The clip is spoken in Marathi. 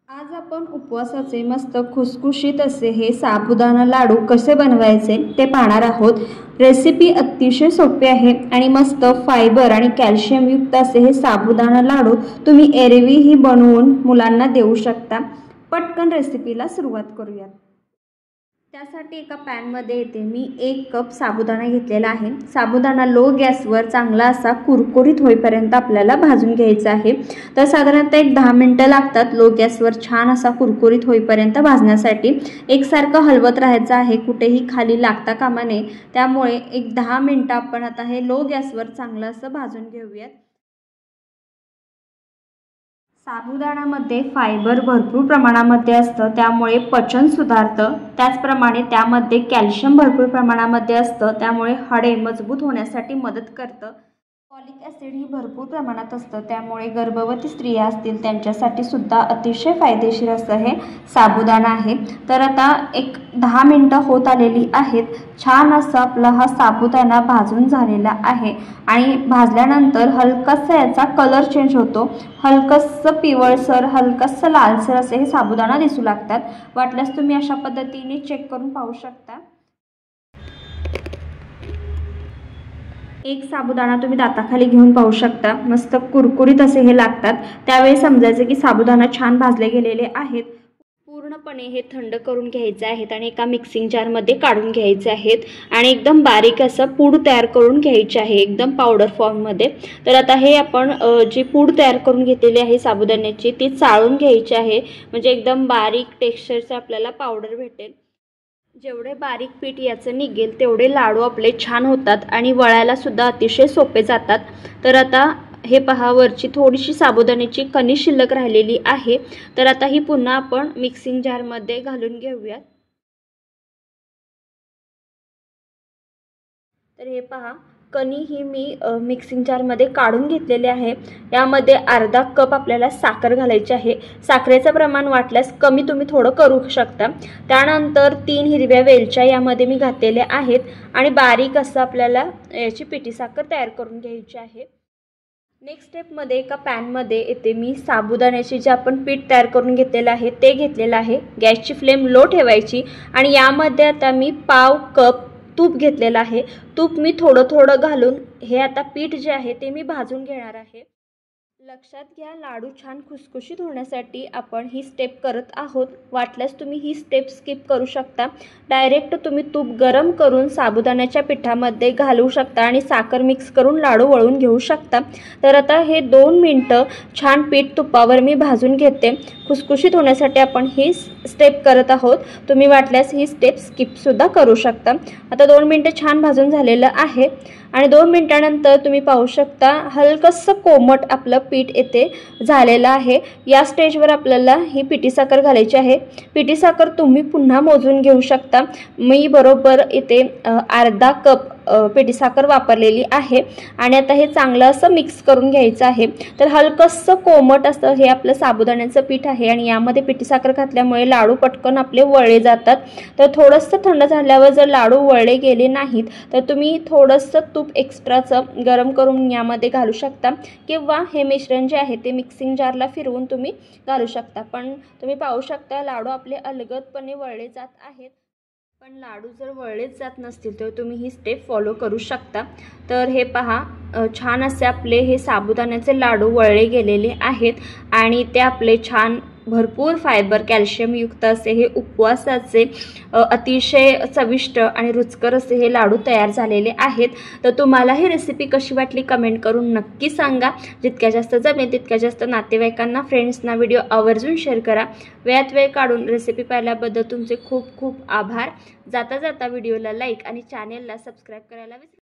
आज आपण उपवासाचे मस्त खुसखुशीत असे हे साबुदाणा लाडू कसे बनवायचे ते पाहणार आहोत। रेसिपी अतिशय सोपी आहे आणि मस्त फायबर आणि कॅल्शियम युक्त असे हे साबुदाणा लाडू तुम्ही एरवीही बनवून मुलांना देऊ शकता। पटकन रेसिपीला सुरुवात करूया। त्यासाठी एका पॅन मध्ये येते मी 1 कप साबुदाणा घेतलेला आहे। साबुदाणा लो गॅसवर चांगला असा कुरकुरीत होईपर्यंत आपल्याला भाजून घ्यायचा आहे। तर साधारणतः एक 10 मिनिटे लागतात लो गॅसवर छान असा कुरकुरीत होईपर्यंत भाजण्यासाठी। एकसारखं हलवत राहायचं आहे, कुठेही खाली लागता कामा नये। त्यामुळे एक 10 मिनिटे आपण आता हे लो गॅसवर चांगलं असं भाजून घेऊयात। साबुदाण्यामध्ये फायबर भरपूर प्रमाणामध्ये असतं, त्यामुळे पचन सुधारतं। त्याचप्रमाणे त्यामध्ये कॅल्शियम भरपूर प्रमाणामध्ये असतं, त्यामुळे हाडे मजबूत होण्यासाठी मदत करतं। फॉलिक ॲसिड ही भरपूर प्रमाणात असतं, त्यामुळे गर्भवती स्त्रिया असतील त्यांच्यासाठी सुद्धा अतिशय फायदेशीर असं हे साबुदाणा आहे। तर आता एक 10 मिनिटं होत आलेली आहेत। छान असा आपला हा साबुदाणा भाजून झालेला आहे आणि भाजल्यानंतर हलकासा याचा कलर चेंज होतो। हलकसं पिवळसर हलकसं लालसर असे हे साबुदाणा दिसू लागतात। वाटल्यास तुम्ही अशा पद्धतीने चेक करून पाहू शकता। एक साबुदाणा तुम्ही दाताखाली घेऊन पाहू शकता, मस्त कुरकुरीत असे हे लागतात। त्यावेळी समजायचं की साबुदाणा छान भाजले गेलेले आहेत। पूर्णपणे हे थंड करून घ्यायचे आहेत आणि एका मिक्सिंग जार मध्ये काढून घ्यायचे आहेत आणि एकदम बारीक असं पूड तयार करून घ्यायची आहे, एकदम पावडर फॉर्म मध्ये। तर आता हे आपण जी पूड तयार करून घेतलेली आहे साबुदाण्याची ती चाळून घ्यायची आहे, म्हणजे एकदम बारीक टेक्स्चरचं आपल्याला पावडर भेटेल। जेवढे बारीक पीठ याचं निघेल तेवढे लाडू आपले छान होतात आणि वळायला सुद्धा अतिशय सोपे जातात। तर आता हे पहा, वरची थोडीशी साबुदाण्याची कणी शिल्लक राहिलेली आहे। तर आता ही पुन्हा आपण मिक्सिंग जार मध्ये घालून घेऊयात। तर हे पहा, कणी ही मी मिक्सिंग जार मध्ये काढून घेतलेली आहे। यामध्ये अर्धा कप आपल्याला साखर घालायची आहे। साखरेचं प्रमाण वाटल्यास कमी तुम्ही थोडं करू शकता। त्यानंतर 3 हिरव्या वेलच्या यामध्ये मी घातलेल्या आहेत आणि बारीक असं आपल्याला याची पिठी साखर तयार करून घ्यायची आहे। नेक्स्ट स्टेप मध्ये एका पॅन मध्ये येते मी साबुदाण्याचे जे आपण पीठ तयार करून घेतलेलं आहे ते घेतलेलं आहे। गॅसची फ्लेम लो ठेवायची आणि यामध्ये आता मी पाव कप तूप घेतलेलं आहे। तूप मी थोडं थोडं घालून हे आता पीठ जे आहे ते मी भाजून घेणार आहे। लक्षात घ्या, लाडू छान खुसखुशीत होण्यासाठी आपण ही स्टेप करत आहोत। वाटल्यास तुम्ही ही स्टेप स्किप करू शकता। डायरेक्ट तुम्ही तूप गरम करून साबुदाण्याच्या पिठामध्ये घालू शकता आणि साखर मिक्स करून लाडू वळून घेऊ शकता। तर आता हे 2 मिनिटं छान पीठ तुपावर मी भाजून घेते। खुसखुशीत होण्यासाठी आपण ही स्टेप करत आहोत। तुम्ही वाटल्यास ही स्टेप स्किप सुद्धा करू शकता। आता 2 मिनिटं छान भाजून झालेलं आहे आणि 2 मिनिटांनंतर तुम्ही पाहू शकता हलकसं कोमट आपलं पीठ येथे झालेलं आहे। या स्टेजवर आपल्याला ही पिठी साखर घालायची आहे। पिठी साखर तुम्ही पुन्हा मोजून घेऊ शकता। मी बरोबर इथे अर्धा कप पिठी साखर वापरलेली आहे आणि आता हे चांगलं असं मिक्स करून घ्यायचं आहे। तर हलकसं कोमट असं हे आपलं साबुदाण्याचं पीठ आहे आणि यामध्ये पिठी साखर घातल्यामुळे लाडू पटकन आपले वळले जातात। तर थोडंसं थंड झाल्यावर जर लाडू वळले गेले नाहीत तर तुम्ही थोडंसं तूप एक्स्ट्राचं गरम करून यामध्ये घालू शकता किंवा हे मिश्रण जे आहे ते मिक्सिंग जारला फिरवून तुम्ही घालू शकता। पण तुम्ही पाहू शकता लाडू आपले अलगदपणे वळले जात आहेत। पण लाडू जर वळलेच जात नसतील तर तुम्ही ही स्टेप फॉलो करू शकता। तर हे पहा, छान असे आपले हे साबुदाण्याचे लाडू वळले गेलेले आहेत आणि ते आपले छान भरपूर फायबर कॅल्शियम युक्त असे हे उपवासाचे अतिशय चविष्ट आणि रुचकर असे हे लाडू तयार झालेले आहेत। तर तुम्हाला ही रेसिपी कशी वाटली कमेंट करून नक्की सांगा। जितक्या जास्त जमेल तितक्या जास्त नातेवाईकांना फ्रेंड्सना व्हिडिओ आवर्जून शेअर करा। वेळात वेळ काढून रेसिपी पाहिल्याबद्दल तुमचे खूप खूप आभार। जाता जाता व्हिडिओला लाईक आणि चॅनेलला सबस्क्राईब करायला विसरू